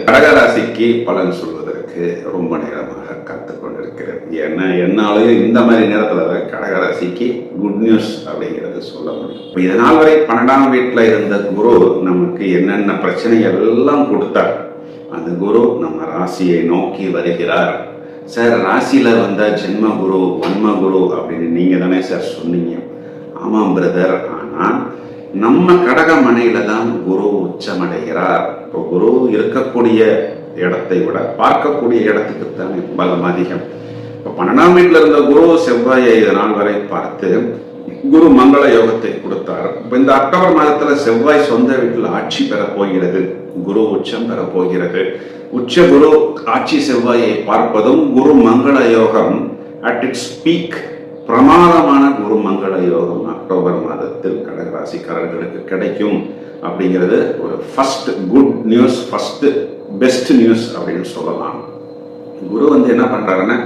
கடகராசிக்கு பலன் சொல்வதற்கு ரொம்ப நேரமாக காத்து கொண்டிருக்கிறேன். ஏன்னா என்னாலையும் இந்த மாதிரி நேரத்துல கடகராசிக்கு குட் நியூஸ் அப்படிங்கிறது சொல்ல முடியும். இதனால் வரை 12ஆம் வீட்டுல இருந்த குரு நமக்கு என்னென்ன பிரச்சனைகள் எல்லாம் கொடுத்தார். அந்த குரு நம்ம ராசியை நோக்கி வருகிறார். சார், ராசியில வந்த ஜென்ம குரு வன்ம குரு அப்படின்னு நீங்க தானே சார் சொன்னீங்க. ஆமாம் பிரதர், ஆனால் நம்ம கடகமனையில தான் குரு உச்சமடைகிறார். இப்போ குரு இருக்கக்கூடிய இடத்தை விட பார்க்கக்கூடிய இடத்துக்கு தான் பலம் அதிகம். இப்போ 12ஆம் வீட்டுல இருந்த குரு செவ்வாயை இதனால் வரை பார்த்து குரு மங்கள யோகத்தை கொடுத்தார். இப்போ இந்த அக்டோபர் மாதத்துல செவ்வாய் சொந்த வீட்டில் ஆட்சி பெற போகிறது. குரு உச்சம் பெற போகிறது. உச்ச குரு ஆட்சி செவ்வாயை பார்ப்பதும் குரு மங்கள யோகம் அட் இட்ஸ் பீக். பிரமாதமான குரு மங்கள யோகம் அக்டோபர் மாதத்தில் கடகராசிக்காரர்களுக்கு கிடைக்கும் அப்படிங்கிறது ஒரு first good news, first best news அப்படின்னு சொல்லலாம். குரு என்ன பண்றாருன்னா